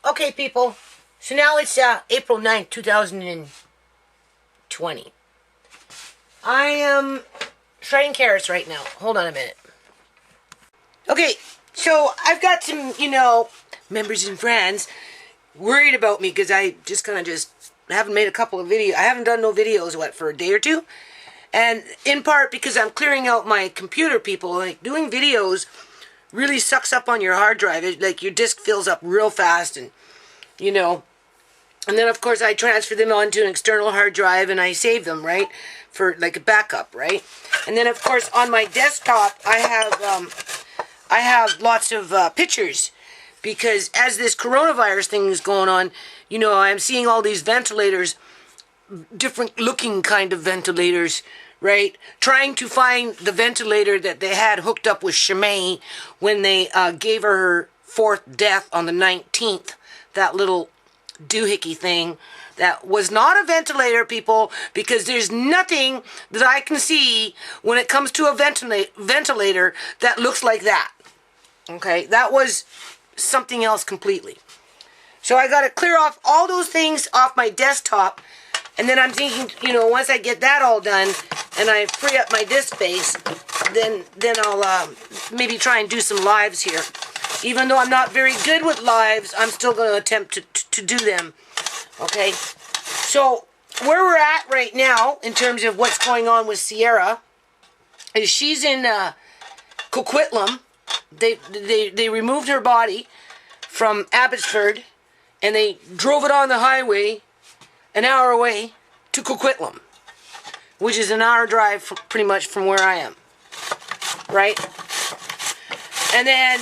Okay, people. So now it's April 9th, 2020. I am shredding carrots right now. Hold on a minute. Okay, so I've got some, members and friends worried about me because I just haven't made a couple of videos. I haven't done no videos, for a day or two? And in part because I'm clearing out my computer, people. Like, doing videos really sucks up on your hard drive. Like, your disk fills up real fast and, And then, of course, I transfer them onto an external hard drive and I save them, right? For, like, a backup, right? And then, of course, on my desktop, I have lots of pictures. Because as this coronavirus thing is going on, I'm seeing all these ventilators, different looking kind of ventilators, right? Trying to find the ventilator that they had hooked up with ShaMay when they gave her fourth death on the 19th. That little doohickey thing. That was not a ventilator, people, because there's nothing that I can see when it comes to a ventilator that looks like that. Okay? That was something else completely. So I got to clear off all those things off my desktop. And then I'm thinking, once I get that all done and I free up my disk space, then I'll maybe try and do some lives here. Even though I'm not very good with lives, I'm still going to attempt to do them. Okay? So where we're at right now in terms of what's going on with Ciera is she's in Coquitlam. They removed her body from Abbotsford and they drove it on the highway an hour away to Coquitlam, which is an hour drive pretty much from where I am, right? And then,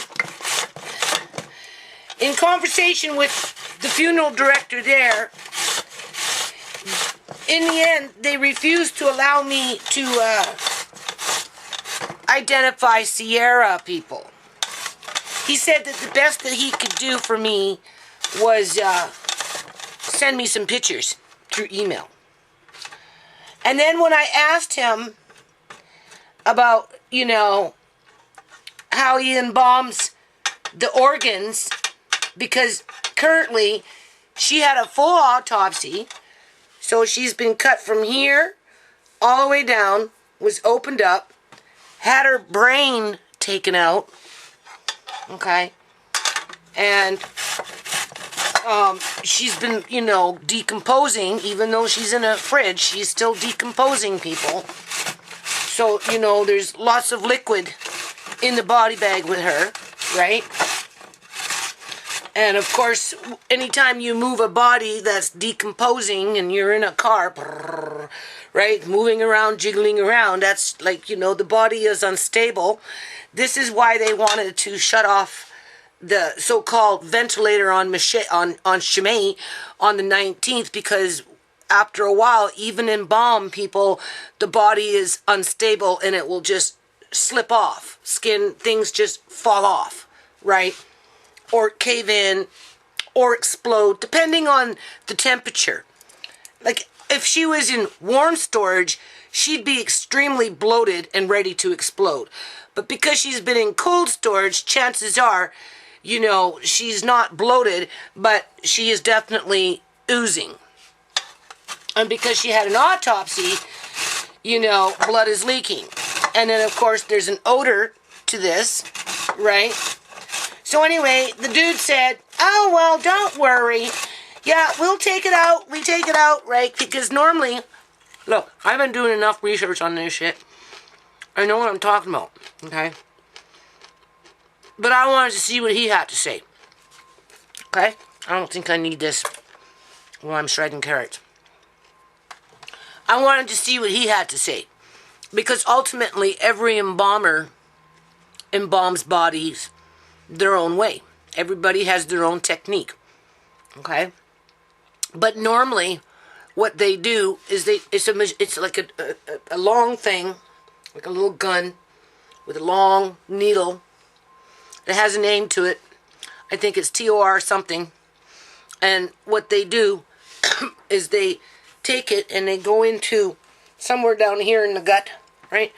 in conversation with the funeral director there, in the end, they refused to allow me to identify Ciera, people. He said that the best that he could do for me was send me some pictures through email. And then when I asked him about, how he embalms the organs, because currently she had a full autopsy, so she's been cut from here all the way down, was opened up, had her brain taken out, okay, and she's been, decomposing. Even though she's in a fridge, she's still decomposing, people. So, there's lots of liquid in the body bag with her, right? And, of course, anytime you move a body that's decomposing and you're in a car, right, moving around, jiggling around, that's like, the body is unstable. This is why they wanted to shut off the so-called ventilator on ShaMay on the 19th, because after a while, even in embalm, people, the body is unstable and it will just slip off. Things just fall off, right? Or cave in, or explode, depending on the temperature. Like, if she was in warm storage, she'd be extremely bloated and ready to explode. But because she's been in cold storage, chances are, she's not bloated, but she is definitely oozing. And because she had an autopsy, blood is leaking. And then, of course, there's an odor to this, right? So anyway, the dude said, oh, well, don't worry. Yeah, we'll take it out. We take it out, right? Because normally, look, I've been doing enough research on this shit. I know what I'm talking about, okay? But I wanted to see what he had to say. Okay? I don't think I need this while I'm shredding carrots. I wanted to see what he had to say. Because ultimately, every embalmer embalms bodies their own way. Everybody has their own technique. Okay? But normally, what they do is it's like a long thing, like a little gun with a long needle. It has a name to it. I think it's TOR something. And what they do is they take it and they go into somewhere down here in the gut, right?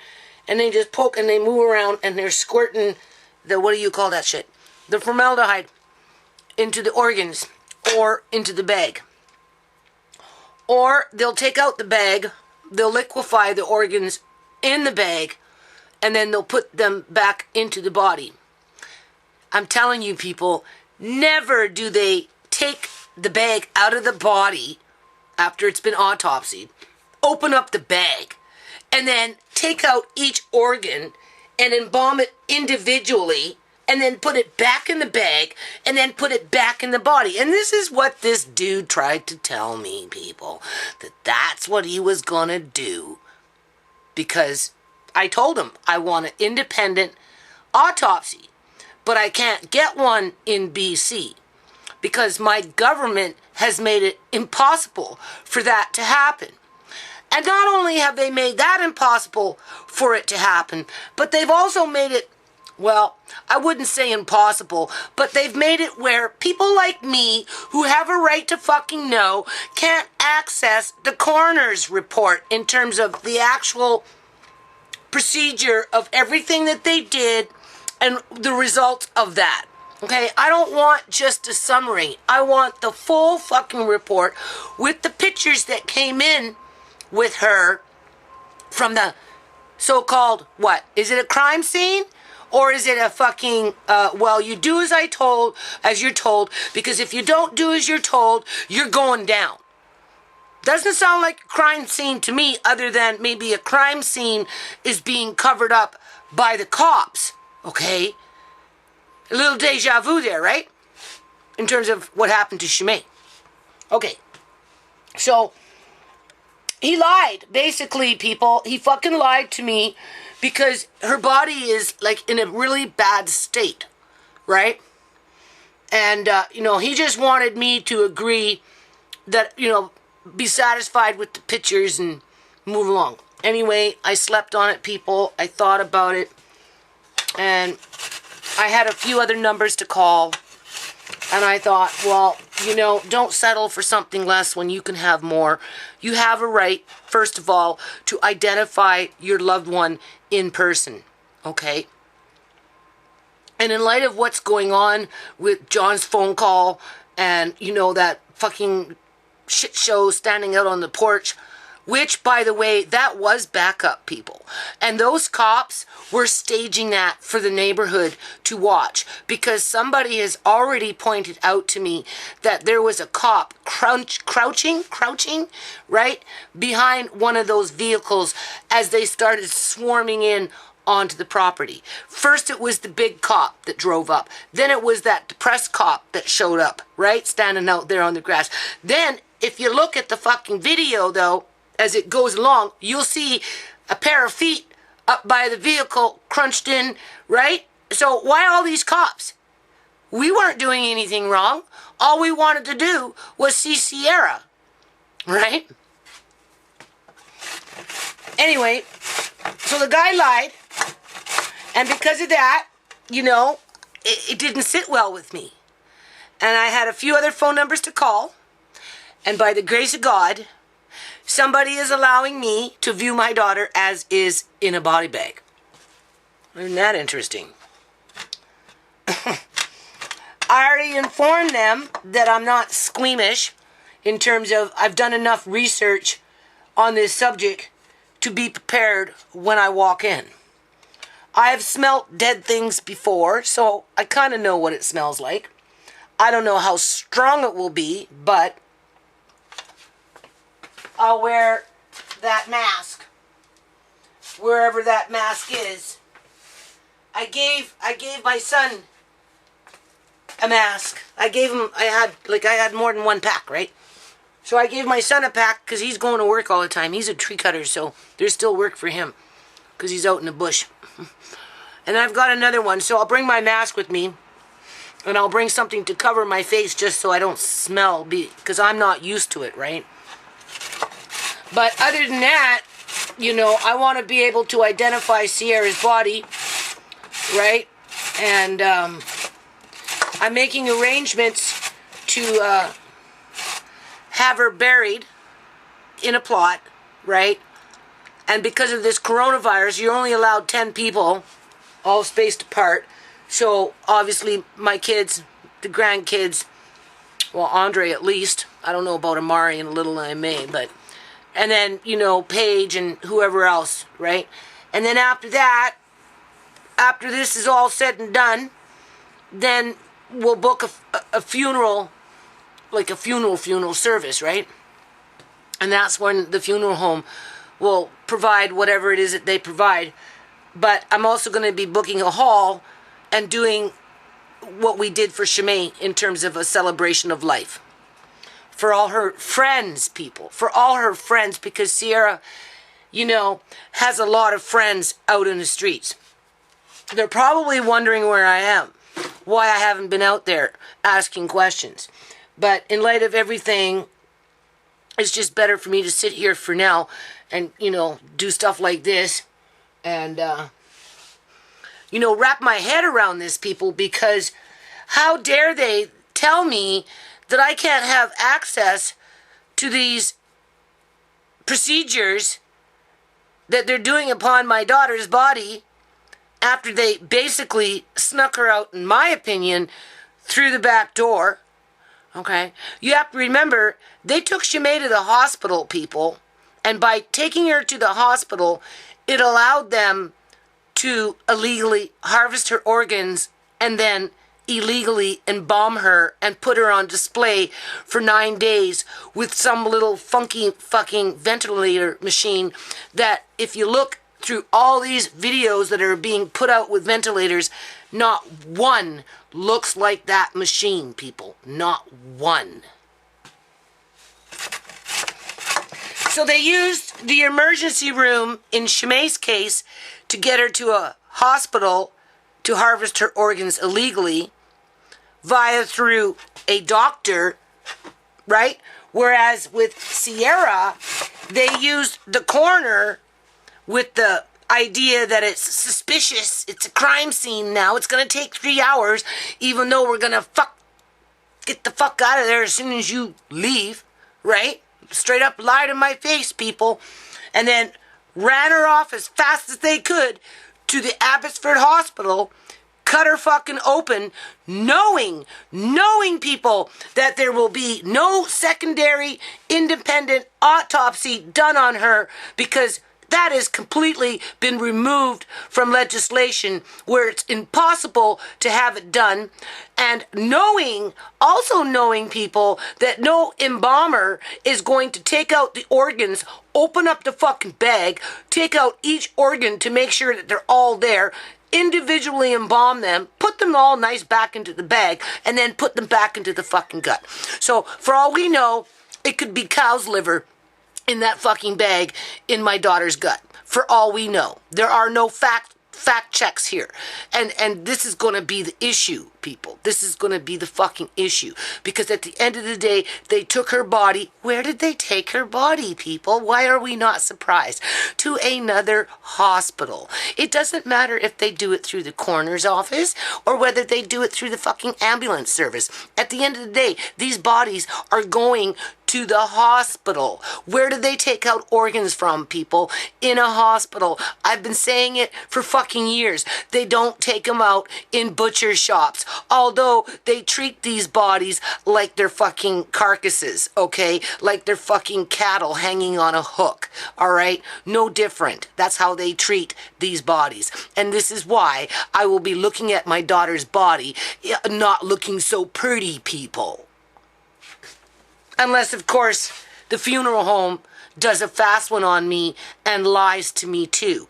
And they just poke and they move around and they're squirting the, what do you call that shit? The formaldehyde into the organs or into the bag. Or they'll take out the bag, they'll liquefy the organs in the bag, and then they'll put them back into the body. I'm telling you people, never do they take the bag out of the body after it's been autopsied, open up the bag, and then take out each organ and embalm it individually, and then put it back in the bag, and then put it back in the body. And this is what this dude tried to tell me, people, that that's what he was gonna do. Because I told him I want an independent autopsy, but I can't get one in BC because my government has made it impossible for that to happen. And not only have they made that impossible for it to happen, but they've also made it, well, I wouldn't say impossible, but they've made it where people like me, who have a right to fucking know, can't access the coroner's report in terms of the actual procedure of everything that they did and the results of that. Okay, I don't want just a summary. I want the full fucking report with the pictures that came in with her from the so-called, what? Is it a crime scene? Or is it a fucking, well, you do as you're told, because if you don't do as you're told, you're going down. Doesn't sound like a crime scene to me, other than maybe a crime scene is being covered up by the cops, okay? A little deja vu there, right? In terms of what happened to ShaMay. Okay, so he lied, basically, people. He fucking lied to me because her body is, like, in a really bad state, right? And, he just wanted me to agree that, be satisfied with the pictures and move along. Anyway, I slept on it, people. I thought about it. And I had a few other numbers to call. And I thought, well, don't settle for something less when you can have more. You have a right, first of all, to identify your loved one in person, okay? And in light of what's going on with John's phone call and, that fucking shit show standing out on the porch, which, by the way, that was backup, people. And those cops were staging that for the neighborhood to watch, because somebody has already pointed out to me that there was a cop crouching, right, behind one of those vehicles as they started swarming in onto the property. First it was the big cop that drove up. Then it was that depressed cop that showed up, right, standing out there on the grass. Then, if you look at the fucking video, though, as it goes along, you'll see a pair of feet up by the vehicle crunched in, right? So why all these cops? We weren't doing anything wrong. All we wanted to do was see Ciera, right? Anyway, so the guy lied, and because of that, it didn't sit well with me. And I had a few other phone numbers to call, and by the grace of God, somebody is allowing me to view my daughter as is in a body bag. Isn't that interesting? I already informed them that I'm not squeamish in terms of I've done enough research on this subject to be prepared when I walk in. I have smelt dead things before, so I kind of know what it smells like. I don't know how strong it will be, but I'll wear that mask wherever that mask is. I gave my son a mask. I had more than one pack, right? So I gave my son a pack because he's going to work all the time. He's a tree cutter, so there's still work for him because he's out in the bush. And I've got another one, so I'll bring my mask with me, and I'll bring something to cover my face just so I don't smell, because I'm not used to it, right? But other than that, I want to be able to identify Ciera's body, right? And I'm making arrangements to have her buried in a plot, right? And because of this coronavirus, you're only allowed 10 people, all spaced apart. So obviously my kids, the grandkids, Well, Andre at least. I don't know about Amari and Little May, but... And then, you know, Paige and whoever else, right? And then after that, after this is all said and done, then we'll book a funeral, like a funeral service, right? And that's when the funeral home will provide whatever it is that they provide. But I'm also going to be booking a hall and doing what we did for ShaMay in terms of a celebration of life. For all her friends, people. For all her friends, because Ciera, you know, has a lot of friends out in the streets. They're probably wondering where I am, why I haven't been out there asking questions. But in light of everything, it's just better for me to sit here for now and, you know, do stuff like this and, you know, wrap my head around this, people, because how dare they tell me that I can't have access to these procedures that they're doing upon my daughter's body after they basically snuck her out, in my opinion, through the back door. Okay? You have to remember, they took ShaMay to the hospital, people, and by taking her to the hospital, it allowed them to illegally harvest her organs and then illegally embalm her and put her on display for 9 days with some little funky fucking ventilator machine that, if you look through all these videos that are being put out with ventilators, not one looks like that machine, people. Not one. So they used the emergency room in ShaMay's case to get her to a hospital to harvest her organs illegally through a doctor, right? Whereas with Ciera, they used the coroner with the idea that it's suspicious, it's a crime scene now, it's going to take 3 hours, even though we're going to get the fuck out of there as soon as you leave, right? Straight up lied in my face, people. And then ran her off as fast as they could to the Abbotsford Hospital, cut her fucking open, knowing people that there will be no secondary independent autopsy done on her, because that has completely been removed from legislation where it's impossible to have it done. And also knowing people that no embalmer is going to take out the organs, open up the fucking bag, take out each organ to make sure that they're all there, individually embalm them, put them all nice back into the bag, and then put them back into the fucking gut. So for all we know, it could be cow's liver in that fucking bag in my daughter's gut. For all we know. There are no fact checks here. And this is going to be the issue, people. This is going to be the fucking issue. Because at the end of the day, they took her body. Where did they take her body, people? Why are we not surprised? To another hospital. It doesn't matter if they do it through the coroner's office or whether they do it through the fucking ambulance service. At the end of the day, these bodies are going to the hospital. Where do they take out organs from, people? In a hospital. I've been saying it for fucking years. They don't take them out in butcher shops. Although they treat these bodies like they're fucking carcasses, okay? Like they're fucking cattle hanging on a hook, alright? No different. That's how they treat these bodies. And this is why I will be looking at my daughter's body not looking so pretty, people. Unless, of course, the funeral home does a fast one on me and lies to me too.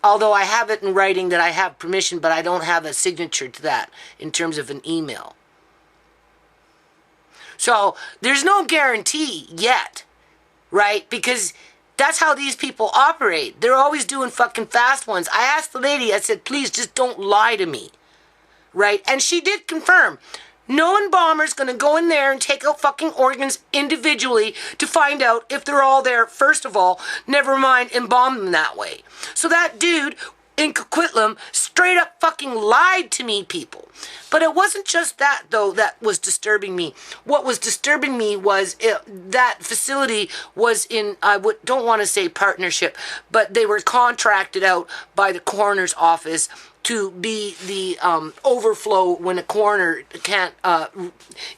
Although I have it in writing that I have permission, but I don't have a signature to that in terms of an email. So there's no guarantee yet, right? Because that's how these people operate. They're always doing fucking fast ones. I asked the lady, I said, please just don't lie to me, right? And she did confirm. No embalmer's going to go in there and take out fucking organs individually to find out if they're all there, first of all, never mind embalm them that way. So that dude in Coquitlam straight up fucking lied to me, people. But it wasn't just that, though, that was disturbing me. What was disturbing me was that facility was in, don't want to say partnership, but they were contracted out by the coroner's office to be the overflow when a coroner can't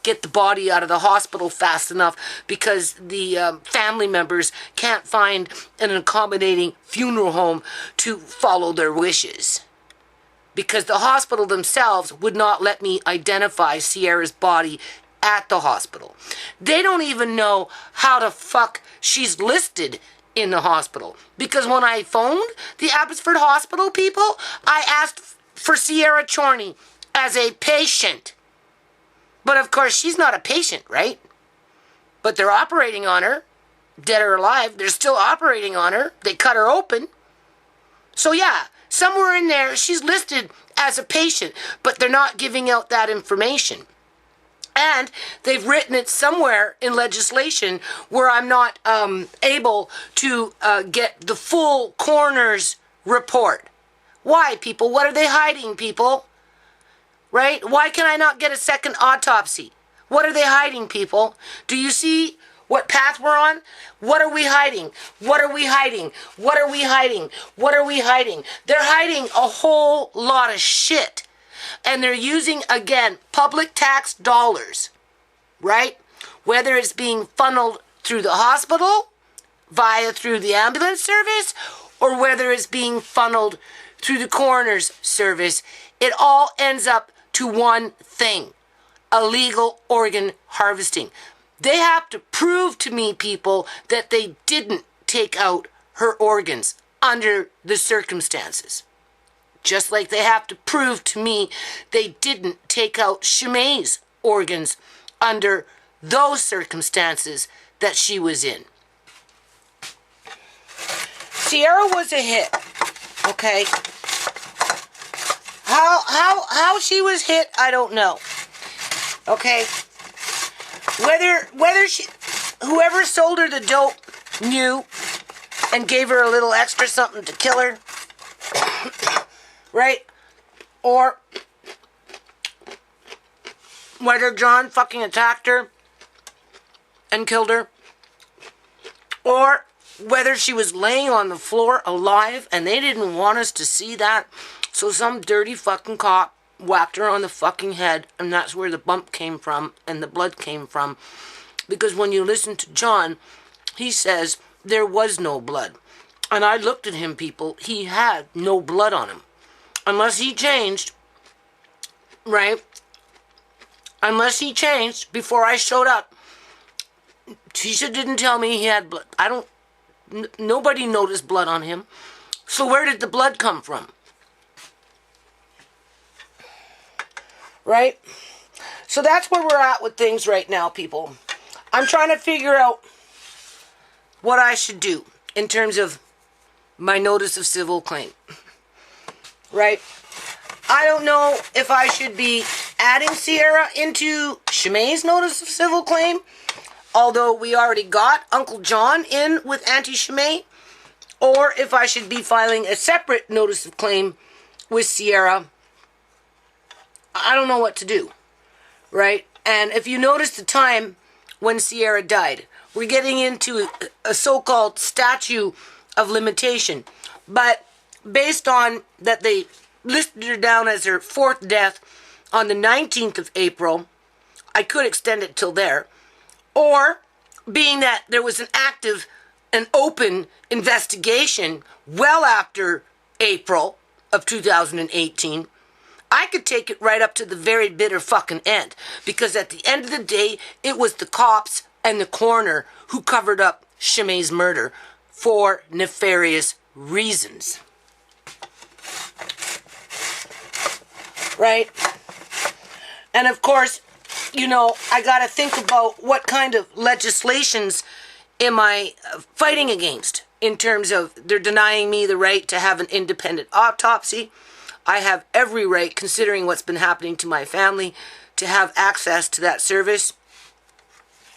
get the body out of the hospital fast enough because the family members can't find an accommodating funeral home to follow their wishes. Because the hospital themselves would not let me identify Ciera's body at the hospital. They don't even know how the fuck she's listed in the hospital. Because when I phoned the Abbotsford Hospital people, I asked for Ciera Chorney as a patient. But of course, she's not a patient, right? But they're operating on her, dead or alive. They're still operating on her. They cut her open. So yeah, somewhere in there, she's listed as a patient, but they're not giving out that information. And they've written it somewhere in legislation where I'm not able to get the full coroner's report. Why, people? What are they hiding, people? Right? Why can I not get a second autopsy? What are they hiding, people? Do you see what path we're on? What are we hiding? What are we hiding? What are we hiding? What are we hiding? They're hiding a whole lot of shit. And they're using, again, public tax dollars, right? Whether it's being funneled through the hospital, through the ambulance service, or whether it's being funneled through the coroner's service, it all ends up to one thing: illegal organ harvesting. They have to prove to me, people, that they didn't take out her organs under the circumstances. Just like they have to prove to me they didn't take out ShaMay's organs under those circumstances that she was in. Ciera was a hit, okay? How she was hit, I don't know. Okay? Whether whoever sold her the dope knew and gave her a little extra something to kill her, right? Or whether John fucking attacked her and killed her, or whether she was laying on the floor alive and they didn't want us to see that, so some dirty fucking cop whacked her on the fucking head, and that's where the bump came from and the blood came from. Because when you listen to John, he says there was no blood. And I looked at him, people. He had no blood on him. Unless he changed, right? Unless he changed before I showed up. Tisha didn't tell me he had blood. Nobody noticed blood on him. So where did the blood come from? Right? So that's where we're at with things right now, people. I'm trying to figure out what I should do in terms of my notice of civil claim. Right? I don't know if I should be adding Ciera into ShaMay's notice of civil claim, although we already got Uncle John in with anti-ShaMay, or if I should be filing a separate notice of claim with Ciera. I don't know what to do, right? And if you notice the time when Ciera died, we're getting into a so-called statute of limitation. But based on that they listed her down as her fourth death on the 19th of April, I could extend it till there. Or, being that there was an active and open investigation well after April of 2018, I could take it right up to the very bitter fucking end. Because at the end of the day, it was the cops and the coroner who covered up ShaMay's murder for nefarious reasons. Right? And of course, I gotta think about what kind of legislations am I fighting against in terms of they're denying me the right to have an independent autopsy. I have every right, considering what's been happening to my family, to have access to that service.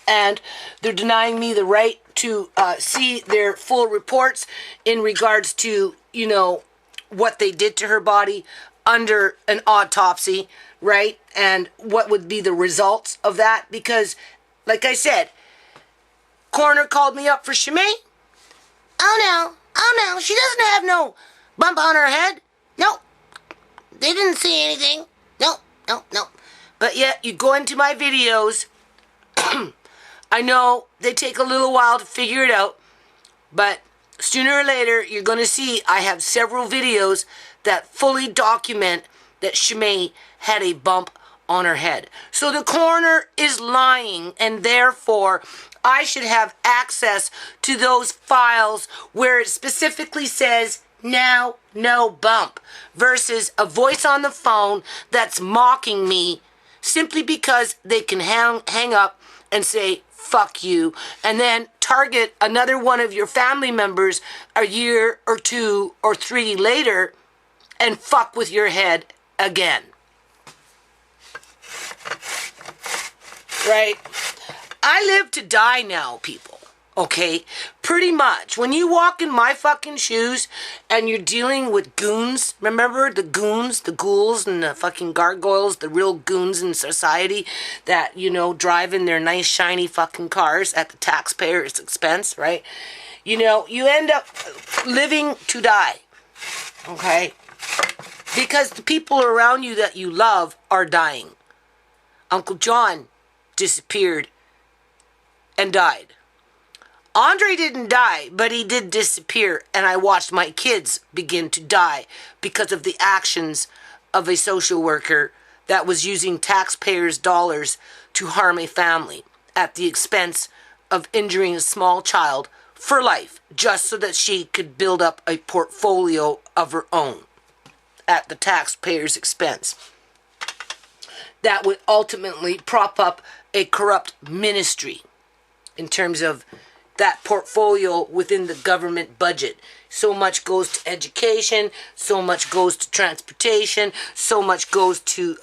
And they're denying me the right to see their full reports in regards to, what they did to her body under an autopsy, right? And what would be the results of that. Because, like I said, coroner called me up for ShaMay. Oh no, she doesn't have no bump on her head. No. they didn't say anything. No. But yet, you go into my videos. I know they take a little while to figure it out, but sooner or later, you're going to see I have several videos that fully document that ShaMay had a bump on her head. So the coroner is lying, and therefore I should have access to those files where it specifically says now no bump, versus a voice on the phone that's mocking me simply because they can hang up and say fuck you, and then target another one of your family members a year or 2 or 3 later and fuck with your head again. Right? I live to die now, people. Okay? Pretty much. When you walk in my fucking shoes and you're dealing with goons, remember the goons, the ghouls and the fucking gargoyles, the real goons in society that, you know, drive in their nice shiny fucking cars at the taxpayer's expense, right? You know, you end up living to die. Okay? Because the people around you that you love are dying. Uncle John disappeared and died. Andre didn't die, but he did disappear, and I watched my kids begin to die because of the actions of a social worker that was using taxpayers' dollars to harm a family at the expense of injuring a small child for life, just so that she could build up a portfolio of her own at the taxpayers' expense. That would ultimately prop up a corrupt ministry in terms of that portfolio within the government budget. So much goes to education, so much goes to transportation, so much goes to,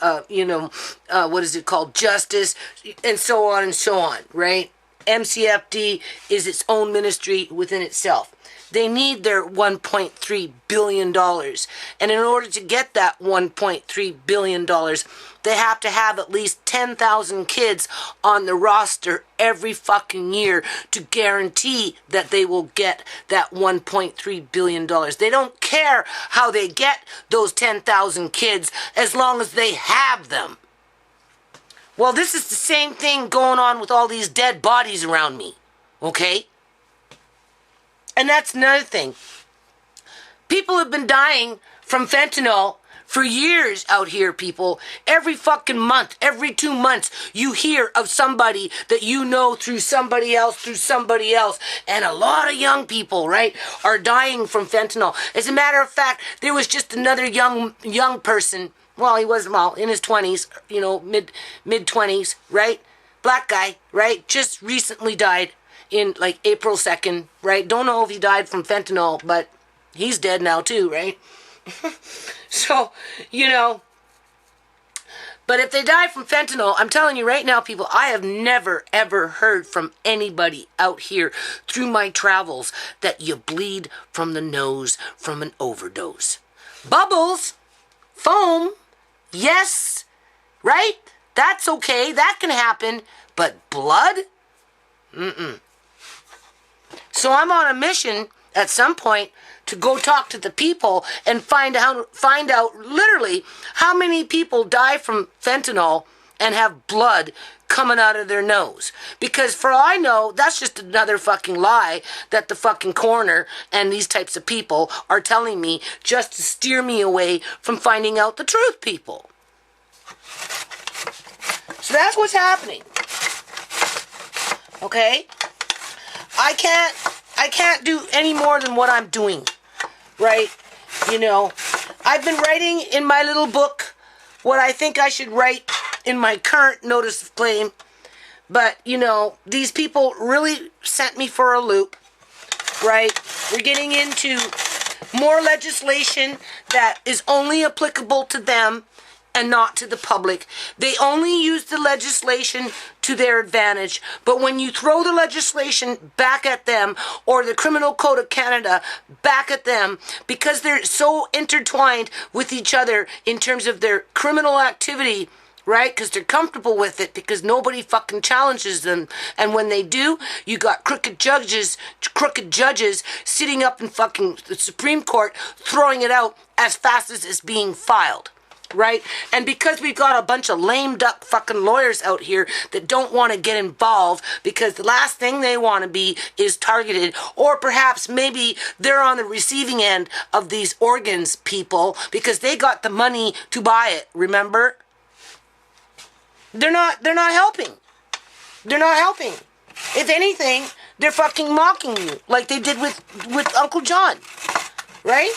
what is it called, justice, and so on, right? MCFD is its own ministry within itself. They need their $1.3 billion. And in order to get that $1.3 billion, they have to have at least 10,000 kids on the roster every fucking year to guarantee that they will get that $1.3 billion. They don't care how they get those 10,000 kids as long as they have them. Well, this is the same thing going on with all these dead bodies around me. Okay? And that's another thing. People have been dying from fentanyl for years out here, people. Every fucking month, every 2 months, you hear of somebody that you know through somebody else. And a lot of young people, right, are dying from fentanyl. As a matter of fact, there was just another young person. Well, he was, in his 20s, mid-20s, right? Black guy, right? Just recently died in, April 2nd, right? Don't know if he died from fentanyl, but he's dead now too, right? So, but if they die from fentanyl, I'm telling you right now, people, I have never, ever heard from anybody out here through my travels that you bleed from the nose from an overdose. Bubbles, foam, yes, right? That's okay. That can happen. But blood? Mm-mm. So I'm on a mission at some point to go talk to the people and find out literally how many people die from fentanyl and have blood coming out of their nose. Because for all I know, that's just another fucking lie that the fucking coroner and these types of people are telling me just to steer me away from finding out the truth, people. So that's what's happening. Okay? I can't do any more than what I'm doing. Right? I've been writing in my little book what I think I should write in my current notice of claim. But, these people really sent me for a loop. Right? We're getting into more legislation that is only applicable to them and not to the public. They only use the legislation to their advantage. But when you throw the legislation back at them, or the Criminal Code of Canada back at them, because they're so intertwined with each other in terms of their criminal activity, right? Because they're comfortable with it, because nobody fucking challenges them. And when they do, you got crooked judges sitting up in fucking the Supreme Court throwing it out as fast as it's being filed. right? And because we've got a bunch of lame duck fucking lawyers out here that don't want to get involved because the last thing they want to be is targeted, or perhaps maybe they're on the receiving end of these organs, people, because they got the money to buy it, remember? They're not helping. They're not helping. If anything, they're fucking mocking you like they did with Uncle John, right?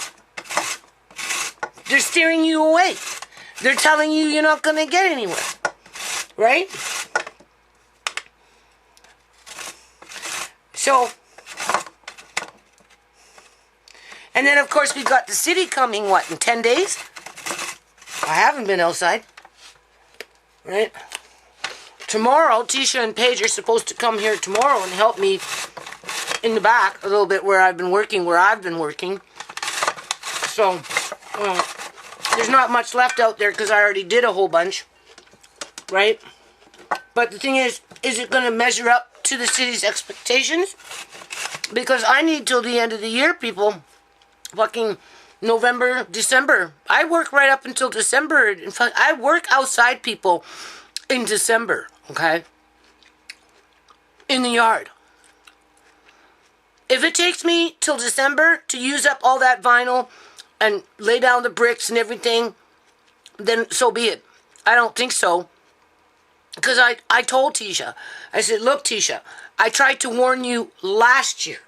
They're steering you away. They're telling you you're not going to get anywhere, right? So, and then of course we've got the city coming, what, in 10 days? I haven't been outside, right? Tomorrow, Tisha and Paige are supposed to come here tomorrow and help me in the back a little bit where I've been working. So, well, there's not much left out there because I already did a whole bunch, right? But the thing is it going to measure up to the city's expectations? Because I need till the end of the year, people. Fucking November, December. I work right up until December. In fact, I work outside, people, in December, okay? In the yard. If it takes me till December to use up all that vinyl and lay down the bricks and everything, then so be it. I don't think so. Because I told Tisha, I said, look, Tisha, I tried to warn you last year,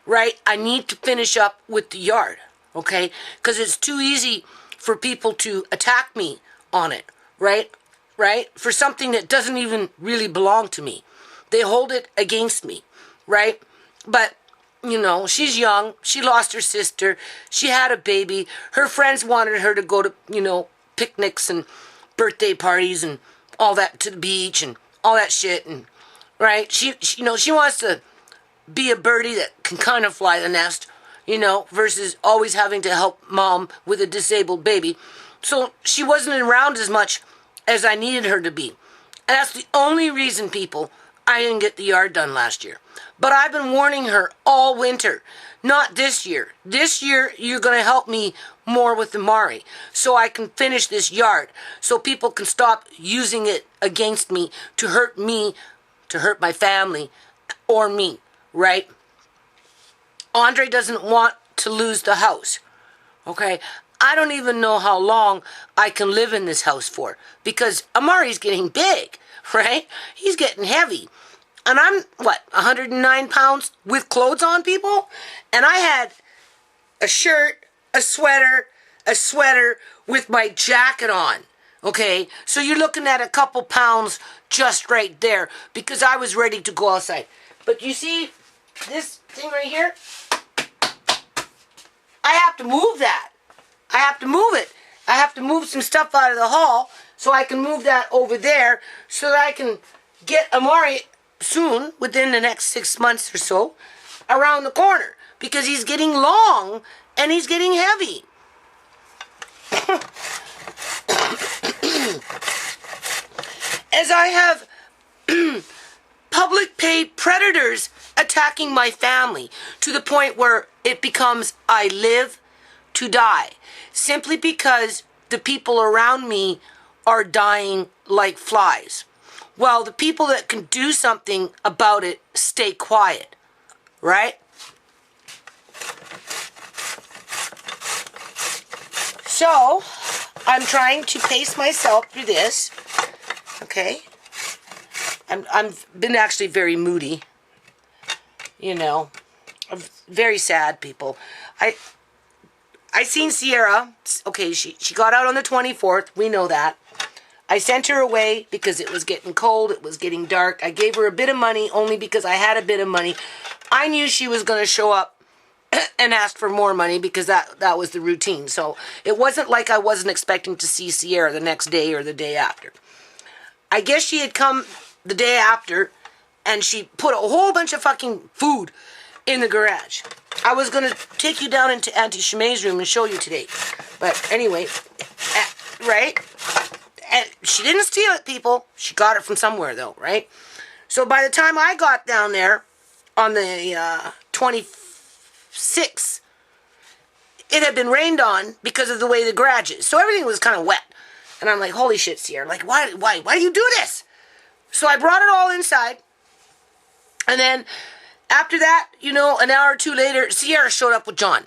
right? I need to finish up with the yard, okay? Because it's too easy for people to attack me on it, right? Right? For something that doesn't even really belong to me. They hold it against me, right? But, you know, she's young. She lost her sister. She had a baby. Her friends wanted her to go to, you know, picnics and birthday parties and all that, to the beach and all that shit. And, right? She you know, she wants to be a birdie that can kind of fly the nest, you know, versus always having to help mom with a disabled baby. So she wasn't around as much as I needed her to be. And that's the only reason, people, I didn't get the yard done last year. But I've been warning her all winter. Not this year. This year, you're going to help me more with the Mari so I can finish this yard, so people can stop using it against me, to hurt my family, or me, right? Andre doesn't want to lose the house, okay? I don't even know how long I can live in this house for, because Amari's getting big, right? He's getting heavy. And I'm, 109 pounds with clothes on, people? And I had a shirt, a sweater with my jacket on, okay? So you're looking at a couple pounds just right there, because I was ready to go outside. But you see this thing right here? I have to move that. I have to move it. I have to move some stuff out of the hall so I can move that over there so that I can get Amari soon, within the next 6 months or so, around the corner, because he's getting long and he's getting heavy. As I have public paid predators attacking my family to the point where it becomes I live to die, simply because the people around me are dying like flies. Well, the people that can do something about it stay quiet, right? So, I'm trying to pace myself through this, okay? I've been actually very moody, you know. I'm very sad, people. I seen Ciera. Okay, she got out on the 24th. We know that. I sent her away because it was getting cold. It was getting dark. I gave her a bit of money only because I had a bit of money. I knew she was going to show up and ask for more money because that was the routine. So it wasn't like I wasn't expecting to see Ciera the next day or the day after. I guess she had come the day after and she put a whole bunch of fucking food in the garage. I was going to take you down into Auntie ShaMay's room and show you today. But anyway, right? And she didn't steal it, people. She got it from somewhere, though, right? So by the time I got down there on the 26th, it had been rained on because of the way the garage is. So everything was kind of wet. And I'm like, holy shit, Ciera. Like, why do you do this? So I brought it all inside. And then after that, an hour or two later, Ciera showed up with John.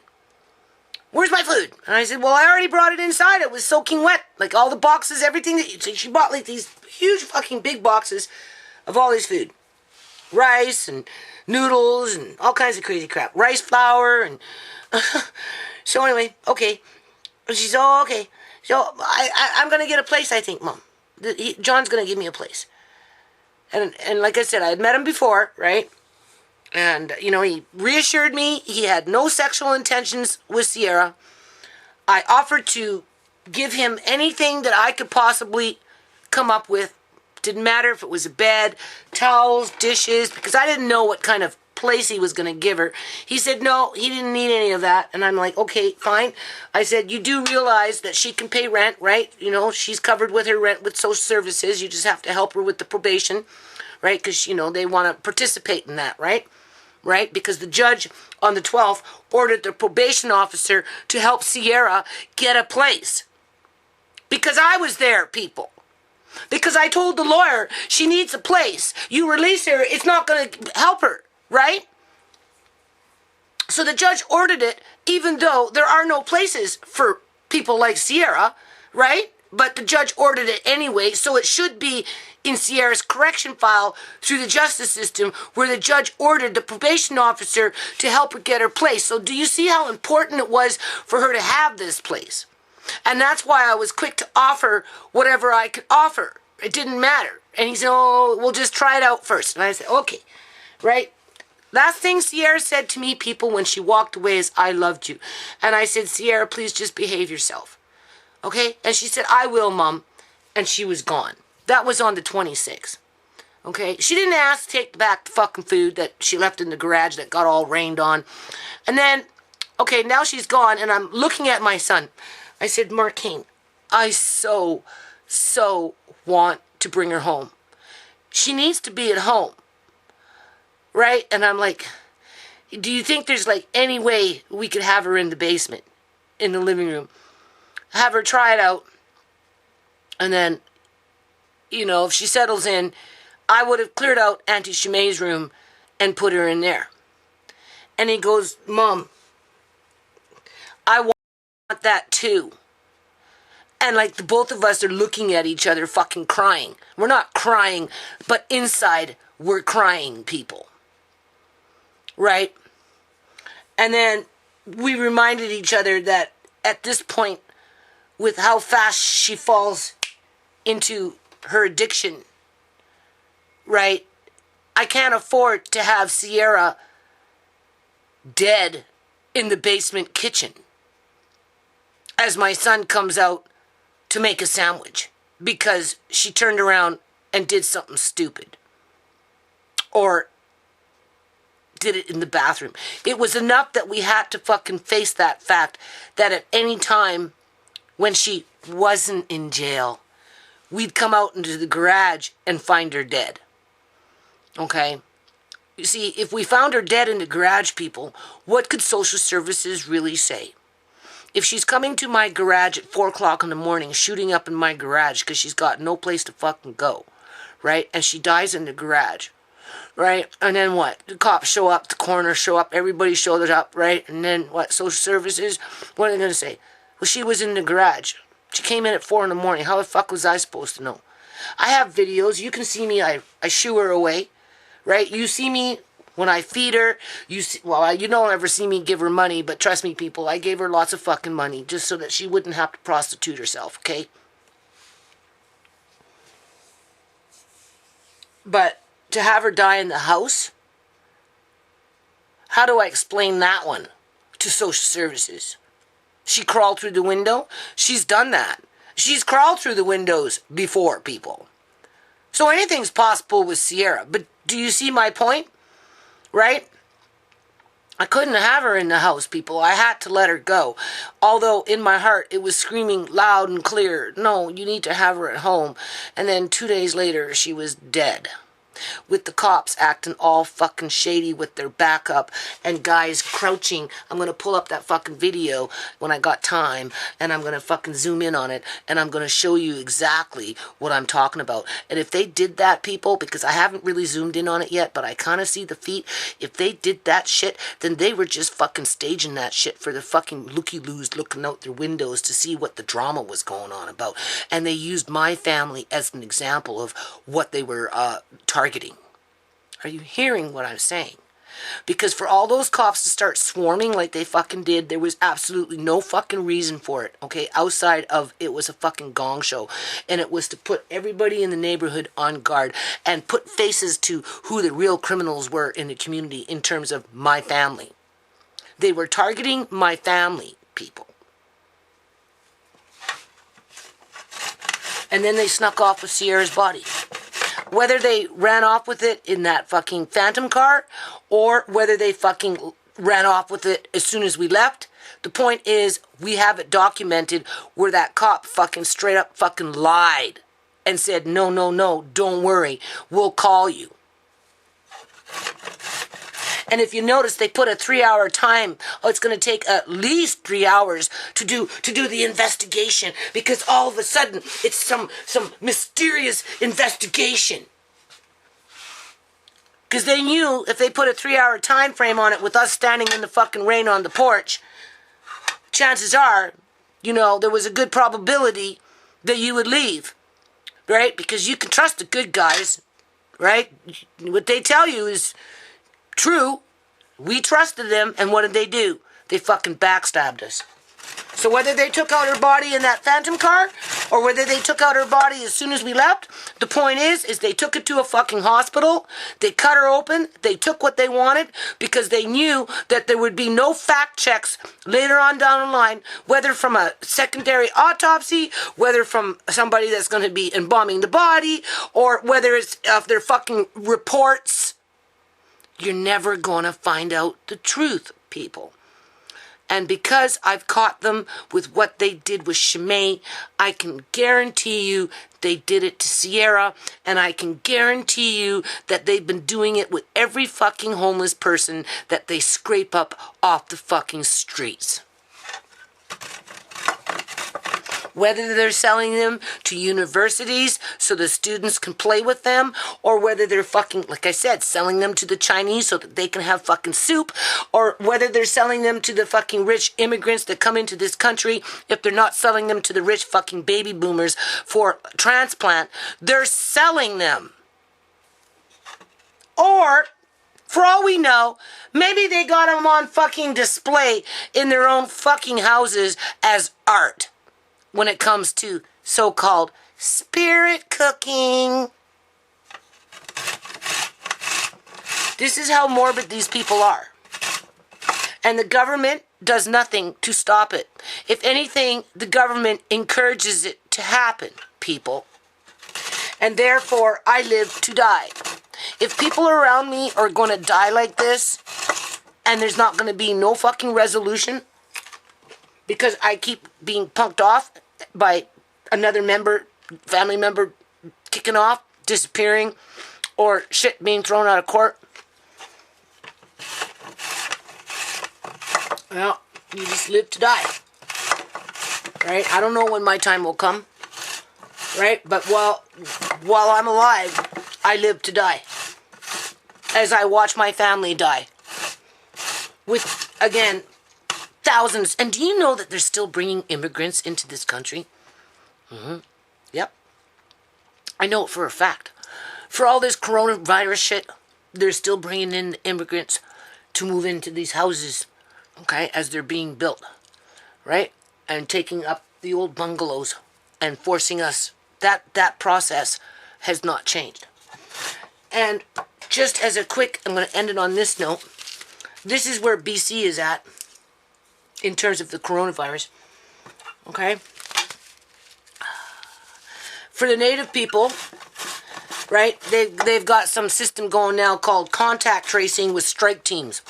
Where's my food? And I said, well, I already brought it inside. It was soaking wet. Like all the boxes, everything. She bought like these huge fucking big boxes of all this food. Rice and noodles and all kinds of crazy crap. Rice flour and... So anyway, okay. She said, oh, okay. So I'm going to get a place, I think, Mom. John's going to give me a place. And like I said, I had met him before, right? And, he reassured me he had no sexual intentions with Ciera. I offered to give him anything that I could possibly come up with. Didn't matter if it was a bed, towels, dishes, because I didn't know what kind of place he was going to give her. He said no, he didn't need any of that. And I'm like, okay, fine. I said, you do realize that she can pay rent, right? She's covered with her rent with social services. You just have to help her with the probation, right? Because, they want to participate in that, right? Right? Because the judge on the 12th ordered the probation officer to help Ciera get a place. Because I was there, people. Because I told the lawyer she needs a place. You release her, it's not going to help her, right? So the judge ordered it, even though there are no places for people like Ciera, right? But the judge ordered it anyway, so it should be in Ciera's correction file through the justice system where the judge ordered the probation officer to help her get her place. So do you see how important it was for her to have this place? And that's why I was quick to offer whatever I could offer. It didn't matter. And he said, oh, we'll just try it out first. And I said, okay, right? Last thing Ciera said to me, people, when she walked away is, I loved you. And I said, Ciera, please just behave yourself. Okay? And she said, I will, Mom. And she was gone. That was on the 26th. Okay? She didn't ask to take back the fucking food that she left in the garage that got all rained on. And then, okay, now she's gone, and I'm looking at my son. I said, Marquine, I so want to bring her home. She needs to be at home. Right? And I'm like, do you think there's like any way we could have her in the basement, in the living room? Have her try it out. And then, if she settles in, I would have cleared out Auntie ShaMay's room and put her in there. And he goes, Mom, I want that too. And like the both of us are looking at each other fucking crying. We're not crying, but inside we're crying, people. Right? And then we reminded each other that at this point, with how fast she falls into her addiction, right? I can't afford to have Ciera dead in the basement kitchen as my son comes out to make a sandwich because she turned around and did something stupid. Or did it in the bathroom. It was enough that we had to fucking face that fact that at any time when she wasn't in jail, we'd come out into the garage and find her dead. Okay? You see, if we found her dead in the garage, people, what could social services really say? If she's coming to my garage at 4 o'clock in the morning, shooting up in my garage because she's got no place to fucking go, right? And she dies in the garage, right? And then what? The cops show up, the coroner show up, everybody showed up, right? And then what? Social services? What are they going to say? Well, she was in the garage. She came in at 4 in the morning. How the fuck was I supposed to know? I have videos. You can see me. I shoo her away, right? You see me when I feed her. You don't ever see me give her money, but trust me, people, I gave her lots of fucking money just so that she wouldn't have to prostitute herself, okay? But to have her die in the house, how do I explain that one to social services? She crawled through the window. She's done that. She's crawled through the windows before, people. So anything's possible with Ciera. But do you see my point? Right? I couldn't have her in the house, people. I had to let her go. Although in my heart it was screaming loud and clear, no, you need to have her at home. And then 2 days later she was dead. with the cops acting all fucking shady with their backup and guys crouching. I'm going to pull up that fucking video when I got time, and I'm going to fucking zoom in on it, and I'm going to show you exactly what I'm talking about. And if they did that, people, because I haven't really zoomed in on it yet, but I kind of see the feet, if they did that shit, then they were just fucking staging that shit for the fucking looky-loos looking out their windows to see what the drama was going on about. And they used my family as an example of what they were targeting. Are you hearing what I'm saying? Because for all those cops to start swarming like they fucking did, there was absolutely no fucking reason for it, okay? Outside of it was a fucking gong show. And it was to put everybody in the neighborhood on guard and put faces to who the real criminals were in the community in terms of my family. They were targeting my family, people. And then they snuck off with Ciera's body. Whether they ran off with it in that fucking phantom car or whether they fucking ran off with it as soon as we left, the point is we have it documented where that cop fucking straight up fucking lied and said, no, don't worry, we'll call you. And if you notice, they put a 3-hour time. Oh, it's going to take at least 3 hours to do the investigation, because all of a sudden it's some mysterious investigation. Because they knew if they put a 3-hour time frame on it with us standing in the fucking rain on the porch, chances are, there was a good probability that you would leave, right? Because you can trust the good guys, right? What they tell you is true. We trusted them, and what did they do? They fucking backstabbed us. So whether they took out her body in that phantom car or whether they took out her body as soon as we left, the point is they took it to a fucking hospital. They cut her open. They took what they wanted because they knew that there would be no fact checks later on down the line, whether from a secondary autopsy, whether from somebody that's going to be embalming the body, or whether it's of their fucking reports. You're never going to find out the truth, people. And because I've caught them with what they did with ShaMay, I can guarantee you they did it to Ciera, and I can guarantee you that they've been doing it with every fucking homeless person that they scrape up off the fucking streets. Whether they're selling them to universities so the students can play with them, or whether they're fucking, like I said, selling them to the Chinese so that they can have fucking soup, or whether they're selling them to the fucking rich immigrants that come into this country, if they're not selling them to the rich fucking baby boomers for transplant, they're selling them. Or, for all we know, maybe they got them on fucking display in their own fucking houses as art. When it comes to so-called spirit cooking. This is how morbid these people are. And the government does nothing to stop it. If anything, the government encourages it to happen, people. And therefore, I live to die. If people around me are going to die like this, and there's not going to be no fucking resolution, because I keep being punked off by another family member kicking off, disappearing, or shit being thrown out of court. Well, you just live to die. Right? I don't know when my time will come. Right? But while I'm alive, I live to die. As I watch my family die. With, again, thousands. And do you know that they're still bringing immigrants into this country? Yep. I know it for a fact. For all this coronavirus shit, they're still bringing in the immigrants to move into these houses, okay, as they're being built, right? And taking up the old bungalows and forcing us. That process has not changed. And just as a quick, I'm going to end it on this note. This is where BC is at in terms of the coronavirus, okay? For the native people, right, they've got some system going now called contact tracing with strike teams,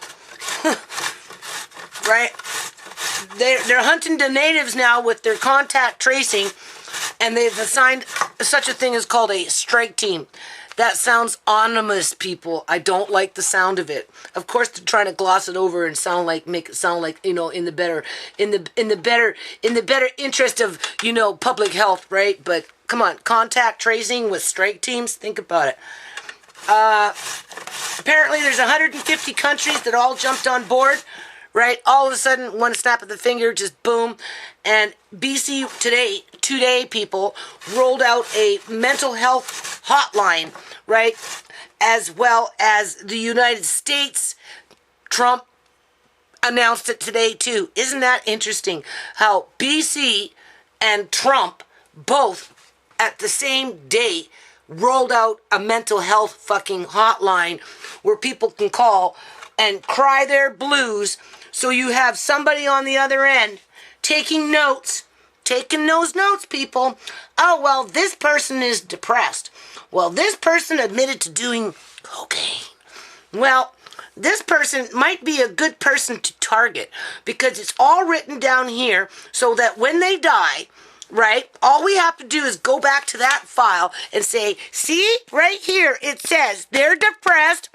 right? They're hunting the natives now with their contact tracing, and they've assigned such a thing as called a strike team. That sounds ominous, people. I don't like the sound of it. Of course, they're trying to gloss it over and make it sound like, you know, in the better interest of, you know, public health, right? But come on, contact tracing with strike teams. Think about it. Apparently, there's 150 countries that all jumped on board, right? All of a sudden, one snap of the finger, just boom. And BC today, people, rolled out a mental health hotline, right? As well as the United States, Trump announced it today too. Isn't that interesting? How BC and Trump both at the same day rolled out a mental health fucking hotline where people can call and cry their blues, so you have somebody on the other end taking notes, taking those notes, people. Oh, well, this person is depressed. Well, this person admitted to doing cocaine. Well, this person might be a good person to target because it's all written down here so that when they die, right, all we have to do is go back to that file and say, see, right here, it says they're depressed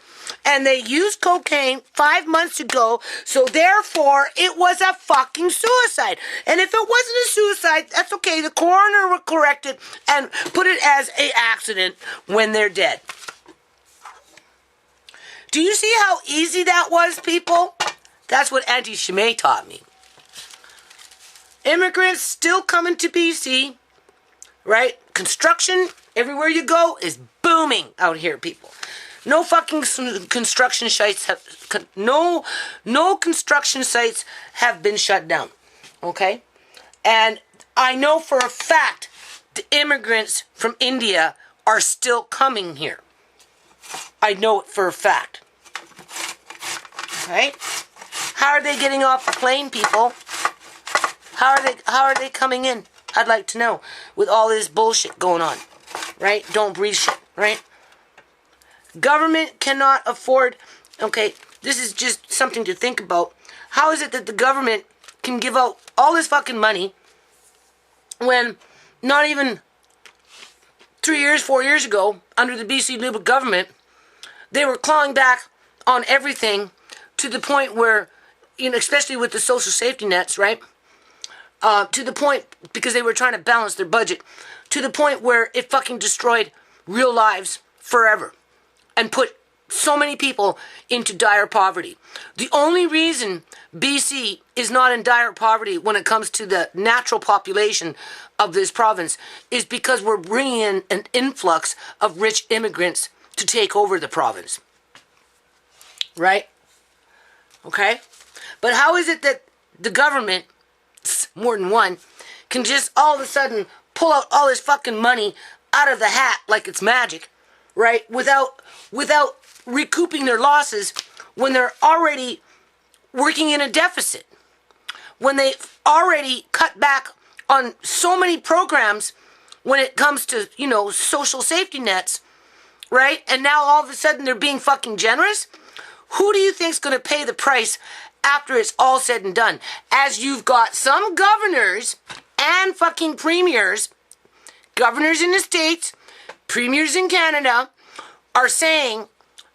and they used cocaine 5 months ago, so therefore it was a fucking suicide. And if it wasn't a suicide, that's okay. The coroner will correct it and put it as an accident when they're dead. Do you see how easy that was, people? That's what Auntie ShaMay taught me. Immigrants still coming to BC, right? Construction, everywhere you go, is booming out here, people. No fucking construction sites no construction sites have been shut down, okay? And I know for a fact the immigrants from India are still coming here. I know it for a fact. Okay? How are they getting off the plane, people? How are they coming in? I'd like to know. With all this bullshit going on. Right? Don't breathe shit, right? Government cannot afford, okay, this is just something to think about. How is it that the government can give out all this fucking money when not even 3 years, 4 years ago, under the BC Liberal government, they were clawing back on everything to the point where, you know, especially with the social safety nets, right? To the point, because they were trying to balance their budget, to the point where it fucking destroyed real lives forever and put so many people into dire poverty. The only reason BC is not in dire poverty when it comes to the natural population of this province is because we're bringing in an influx of rich immigrants to take over the province. Right? Okay? But how is it that the government, more than one, can just all of a sudden pull out all this fucking money out of the hat like it's magic, right? Without recouping their losses when they're already working in a deficit. When they've already cut back on so many programs when it comes to, you know, social safety nets, right? And now all of a sudden they're being fucking generous. Who do you think's going to pay the price after it's all said and done? As you've got some governors and fucking premiers, governors in the States, premiers in Canada, are saying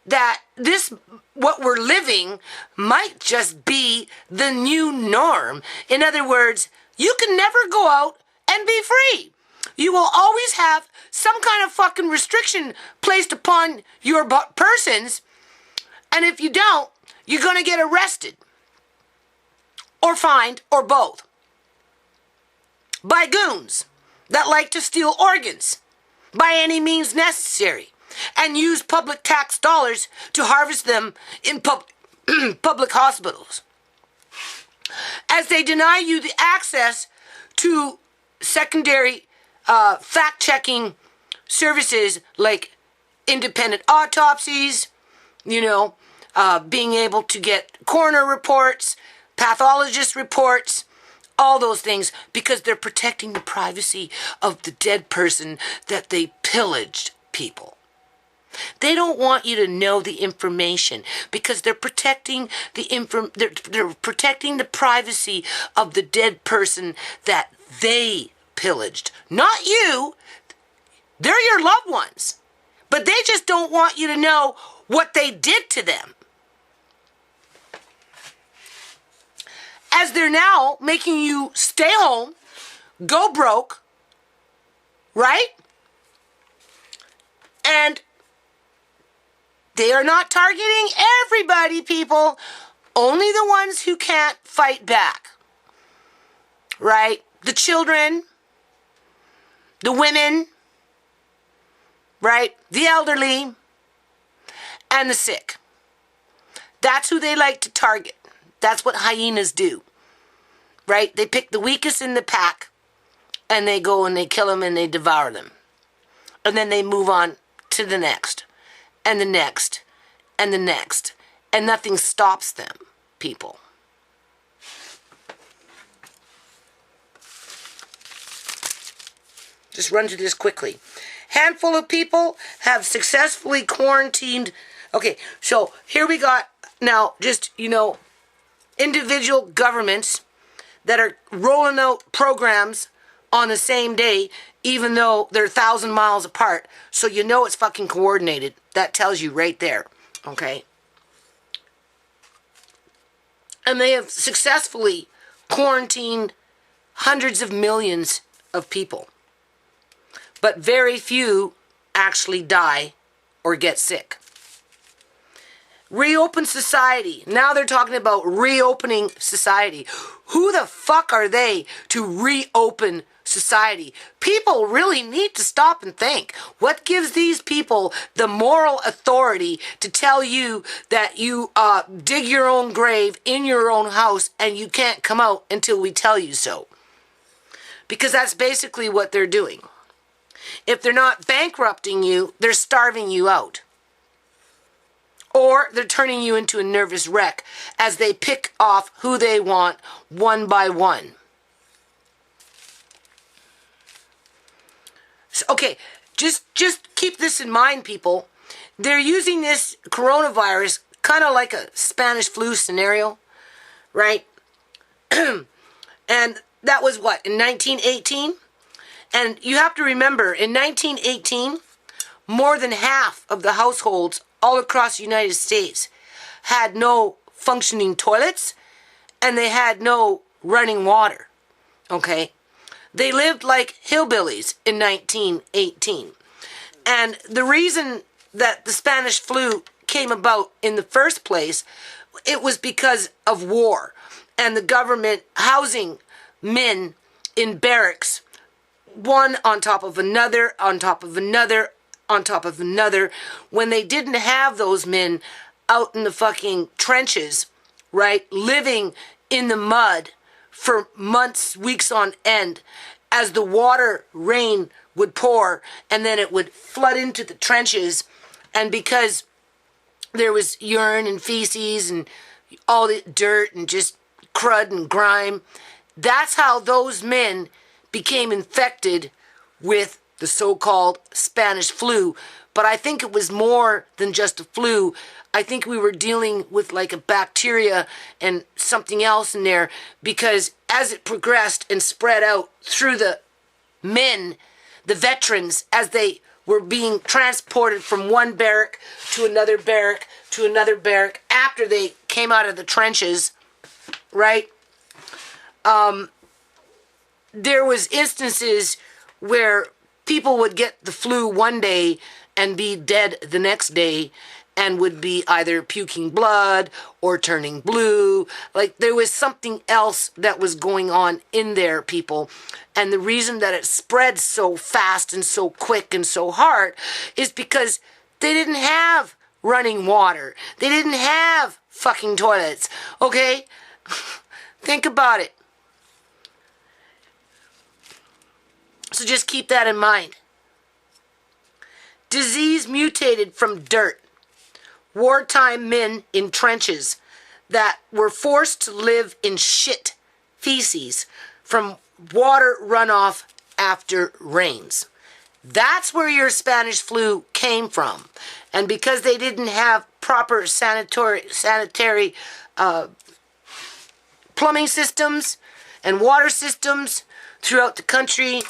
that this, what we're living, might just be the new norm. In other words, you can never go out and be free. You will always have some kind of fucking restriction placed upon your persons, and if you don't, you're going to get arrested or fined or both by goons that like to steal organs by any means necessary and use public tax dollars to harvest them in public hospitals. As they deny you the access to secondary fact-checking services like independent autopsies, you know, being able to get coroner reports, pathologist reports, all those things, because they're protecting the privacy of the dead person that they pillaged, people. They don't want you to know the information because they're protecting they're protecting the privacy of the dead person that they pillaged. Not you. They're your loved ones. But they just don't want you to know what they did to them. As they're now making you stay home, go broke, right? And they are not targeting everybody, people. Only the ones who can't fight back, right? The children, the women, right? The elderly, and the sick. That's who they like to target. That's what hyenas do, right? They pick the weakest in the pack, and they go and they kill them and they devour them. And then they move on to the next, and the next, and the next. And nothing stops them, people. Just run through this quickly. Handful of people have successfully quarantined. Okay, so here we got now just, individual governments that are rolling out programs on the same day, even though they're 1,000 miles apart. So it's fucking coordinated. That tells you right there, okay? And they have successfully quarantined hundreds of millions of people. But very few actually die or get sick. Reopen society. Now they're talking about reopening society. Who the fuck are they to reopen society? People really need to stop and think. What gives these people the moral authority to tell you that you dig your own grave in your own house and you can't come out until we tell you so? Because that's basically what they're doing. If they're not bankrupting you, they're starving you out. Or they're turning you into a nervous wreck as they pick off who they want one by one. So, okay, just keep this in mind, people. They're using this coronavirus kind of like a Spanish flu scenario, right? And that was what, in 1918? And you have to remember, in 1918, more than half of the households all across the United States had no functioning toilets and they had no running water, okay? They lived like hillbillies in 1918. And the reason that the Spanish flu came about in the first place, it was because of war and the government housing men in barracks, one on top of another, on top of another, on top of another, when they didn't have those men out in the fucking trenches, right, living in the mud for months, weeks on end, as the rain would pour, and then it would flood into the trenches, and because there was urine and feces and all the dirt and just crud and grime, that's how those men became infected with the so-called Spanish flu. But I think it was more than just a flu. I think we were dealing with like a bacteria and something else in there, because as it progressed and spread out through the men, the veterans, as they were being transported from one barrack to another barrack to another barrack after they came out of the trenches, right? There was instances where people would get the flu one day and be dead the next day and would be either puking blood or turning blue. Like there was something else that was going on in there, people. And the reason that it spread so fast and so quick and so hard is because they didn't have running water. They didn't have fucking toilets, okay? Think about it. So just keep that in mind. Disease mutated from dirt. Wartime men in trenches that were forced to live in shit feces from water runoff after rains. That's where your Spanish flu came from. And because they didn't have proper sanitary plumbing systems and water systems throughout the country,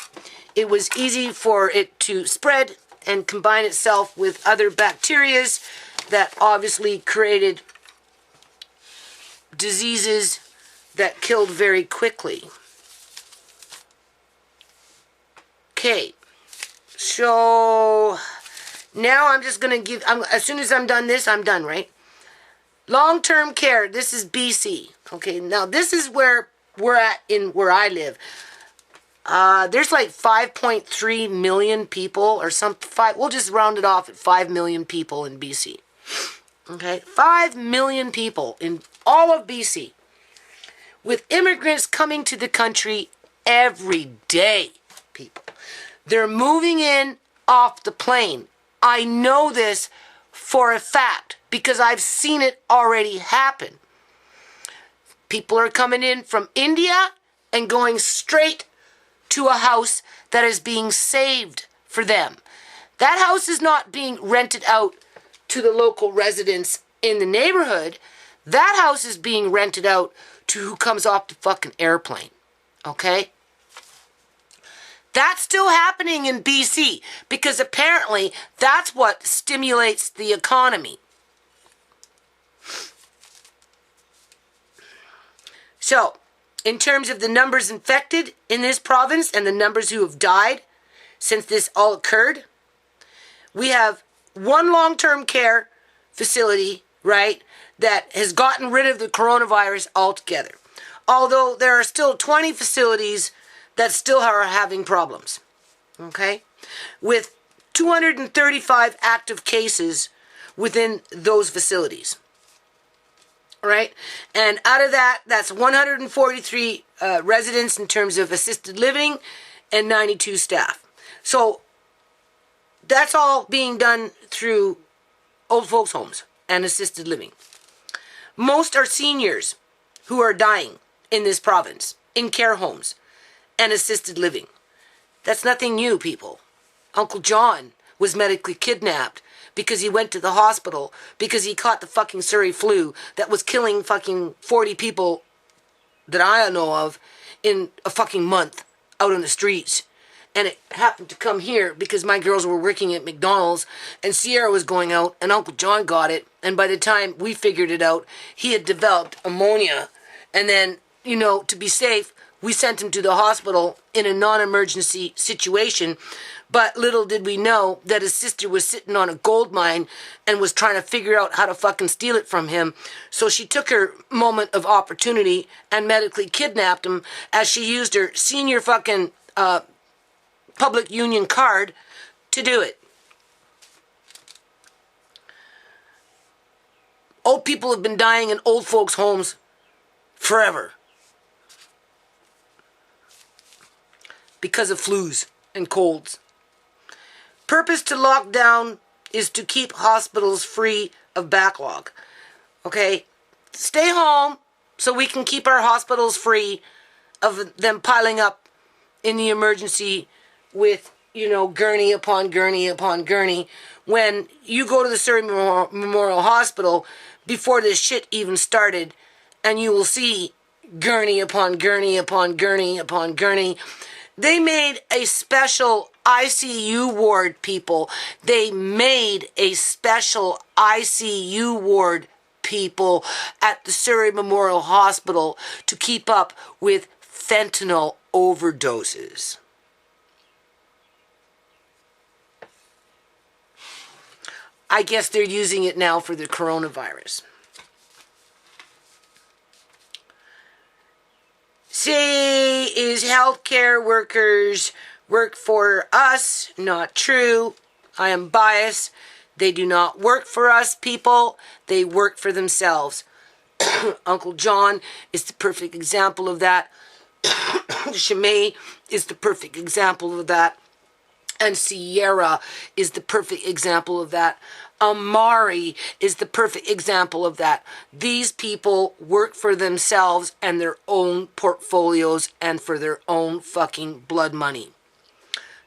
it was easy for it to spread and combine itself with other bacterias that obviously created diseases that killed very quickly. Okay, so now I'm just going to give, as soon as I'm done this, I'm done, right? Long-term care, this is BC. Okay, now this is where we're at in where I live. There's like 5.3 million people or we'll just round it off at 5 million people in BC. Okay, 5 million people in all of BC. With immigrants coming to the country every day, people. They're moving in off the plane. I know this for a fact because I've seen it already happen. People are coming in from India and going straight to a house that is being saved for them. That house is not being rented out to the local residents in the neighborhood. That house is being rented out to who comes off the fucking airplane. Okay? That's still happening in BC because apparently that's what stimulates the economy. So, in terms of the numbers infected in this province and the numbers who have died since this all occurred, we have one long-term care facility, right, that has gotten rid of the coronavirus altogether. Although there are still 20 facilities that still are having problems, okay, with 235 active cases within those facilities, right? And out of that, that's 143 residents in terms of assisted living and 92 staff. So that's all being done through old folks' homes and assisted living. Most are seniors who are dying in this province, in care homes and assisted living. That's nothing new, people. Uncle John was medically kidnapped because he went to the hospital because he caught the fucking Surrey flu that was killing fucking 40 people that I know of in a fucking month out on the streets. And it happened to come here because my girls were working at McDonald's and Ciera was going out and Uncle John got it. And by the time we figured it out, he had developed pneumonia. And then, you know, to be safe, we sent him to the hospital in a non-emergency situation. But little did we know that his sister was sitting on a gold mine and was trying to figure out how to fucking steal it from him. So she took her moment of opportunity and medically kidnapped him as she used her senior fucking public union card to do it. Old people have been dying in old folks' homes forever because of flus and colds. Purpose to lock down is to keep hospitals free of backlog. Okay? Stay home so we can keep our hospitals free of them piling up in the emergency with, you know, gurney upon gurney upon gurney. When you go to the Surrey Memorial Hospital before this shit even started, and you will see gurney upon gurney upon gurney upon gurney. They made a special ICU ward, people. They made a special ICU ward, people, at the Surrey Memorial Hospital to keep up with fentanyl overdoses. I guess they're using it now for the coronavirus. Say, is healthcare workers work for us? Not true. I am biased. They do not work for us, people. They work for themselves. Uncle John is the perfect example of that. ShaMay is the perfect example of that. And Ciera is the perfect example of that. Amari is the perfect example of that. These people work for themselves and their own portfolios and for their own fucking blood money.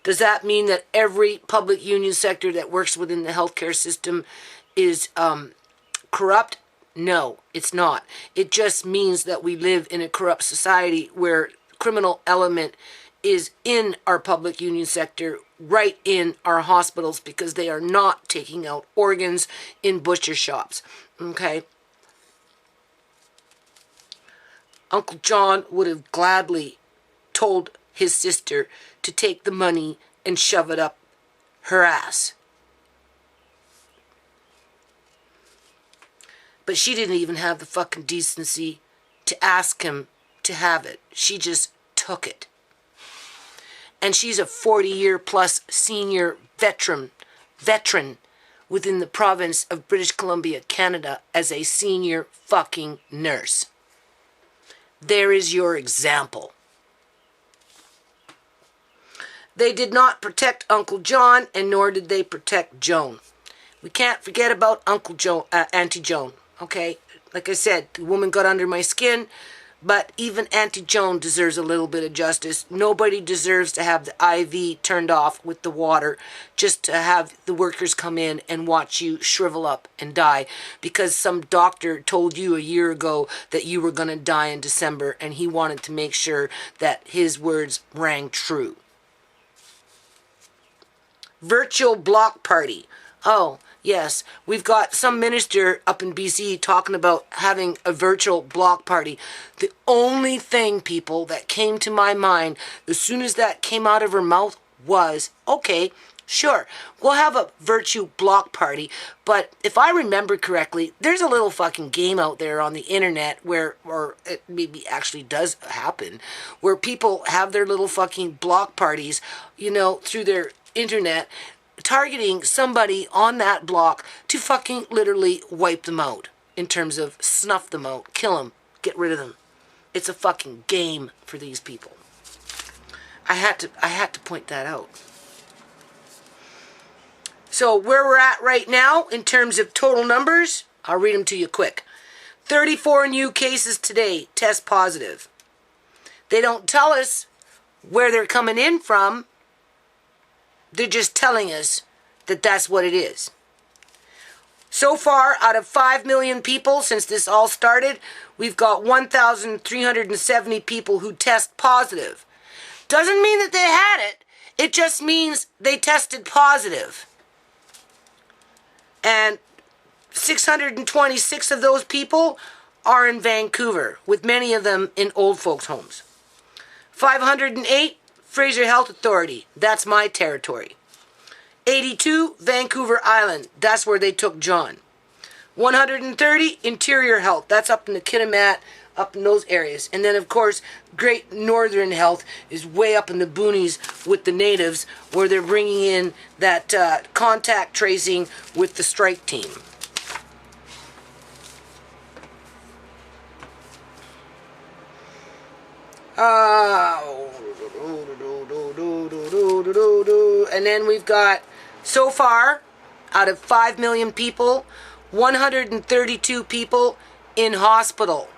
Does that mean that every public union sector that works within the healthcare system is corrupt? No, it's not. It just means that we live in a corrupt society where criminal element is in our public union sector, right in our hospitals, because they are not taking out organs in butcher shops. Okay? Uncle John would have gladly told his sister to take the money and shove it up her ass. But she didn't even have the fucking decency to ask him to have it. She just took it. And she's a 40-year plus senior veteran within the province of British Columbia, Canada, as a senior fucking nurse. There is your example. They did not protect Uncle John, and nor did they protect Joan. We can't forget about Auntie Joan, okay? Like I said, the woman got under my skin, but even Auntie Joan deserves a little bit of justice. Nobody deserves to have the IV turned off with the water just to have the workers come in and watch you shrivel up and die because some doctor told you a year ago that you were going to die in December, and he wanted to make sure that his words rang true. Virtual block party. Oh, yes, we've got some minister up in BC talking about having a virtual block party. The only thing, people, that came to my mind as soon as that came out of her mouth was, okay, sure, we'll have a virtual block party, but if I remember correctly, there's a little fucking game out there on the internet where, or it maybe actually does happen, where people have their little fucking block parties, you know, through their internet, targeting somebody on that block to fucking literally wipe them out, in terms of snuff them out, kill them, get rid of them. It's a fucking game for these people. I had to point that out. So where we're at right now in terms of total numbers, I'll read them to you quick. 34 new cases today test positive. They don't tell us where they're coming in from. They're just telling us that that's what it is. So far, out of 5 million people since this all started, we've got 1,370 people who test positive. Doesn't mean that they had it. It just means they tested positive. And 626 of those people are in Vancouver, with many of them in old folks' homes. 508, Fraser Health Authority, that's my territory. 82, Vancouver Island, that's where they took John. 130, Interior Health, that's up in the Kitimat, up in those areas. And then, of course, Great Northern Health is way up in the boonies with the natives, where they're bringing in that contact tracing with the strike team. And then we've got, so far, out of 5 million people, 132 people in hospital,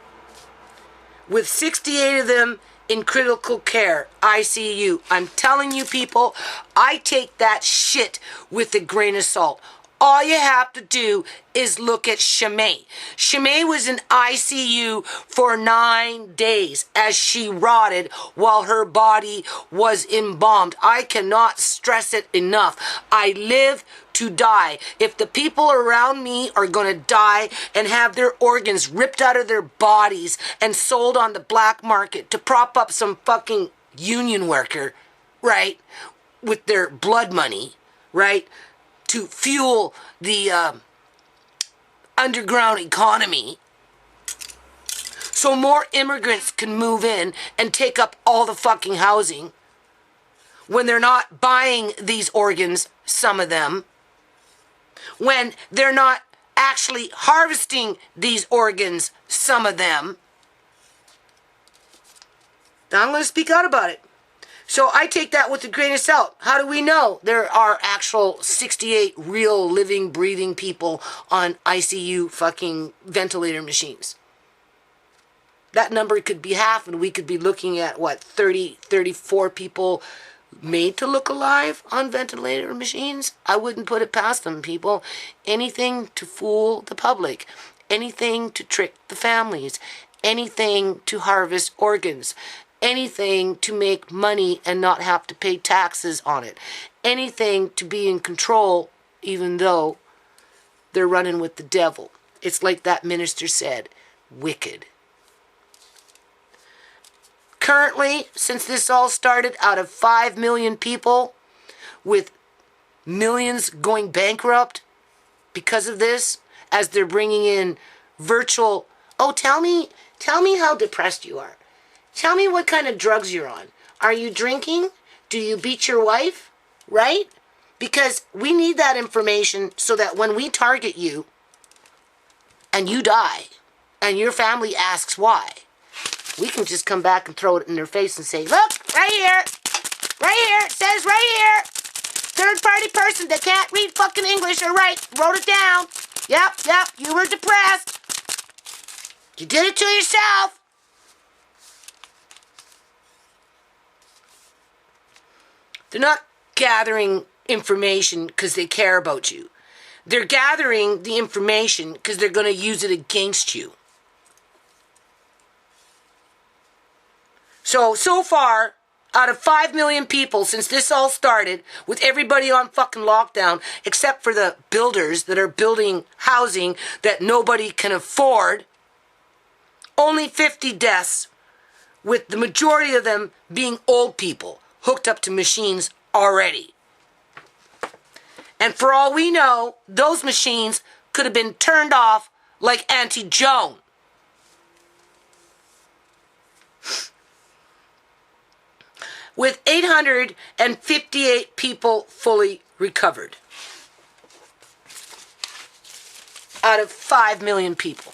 with 68 of them in critical care, ICU. I'm telling you, people, I take that shit with a grain of salt. All you have to do is look at ShaMay. ShaMay was in ICU for 9 days as she rotted while her body was embalmed. I cannot stress it enough. I live to die. If the people around me are going to die and have their organs ripped out of their bodies and sold on the black market to prop up some fucking union worker, right, with their blood money, right, to fuel the underground economy so more immigrants can move in and take up all the fucking housing when they're not buying these organs, some of them, when they're not actually harvesting these organs, some of them. Now I'm going to speak out about it. So I take that with a grain of salt. How do we know there are actual 68 real living, breathing people on ICU fucking ventilator machines? That number could be half, and we could be looking at, 34 people made to look alive on ventilator machines? I wouldn't put it past them, people. Anything to fool the public. Anything to trick the families. Anything to harvest organs. anything to make money and not have to pay taxes on it. Anything to be in control, even though they're running with the devil. It's like that minister said, wicked. Currently, since this all started, out of 5 million people, with millions going bankrupt because of this, as they're bringing in virtual, oh, tell me how depressed you are. Tell me what kind of drugs you're on. Are you drinking? Do you beat your wife? Right? Because we need that information so that when we target you and you die and your family asks why, we can just come back and throw it in their face and say, look, right here, it says right here, third-party person that can't read fucking English or write, wrote it down. Yep, you were depressed. You did it to yourself. They're not gathering information because they care about you. They're gathering the information because they're going to use it against you. So far, out of 5 million people, since this all started, with everybody on fucking lockdown, except for the builders that are building housing that nobody can afford, only 50 deaths, with the majority of them being old people hooked up to machines already. And for all we know, those machines could have been turned off like Auntie Joan. With 858 people fully recovered out of 5 million people.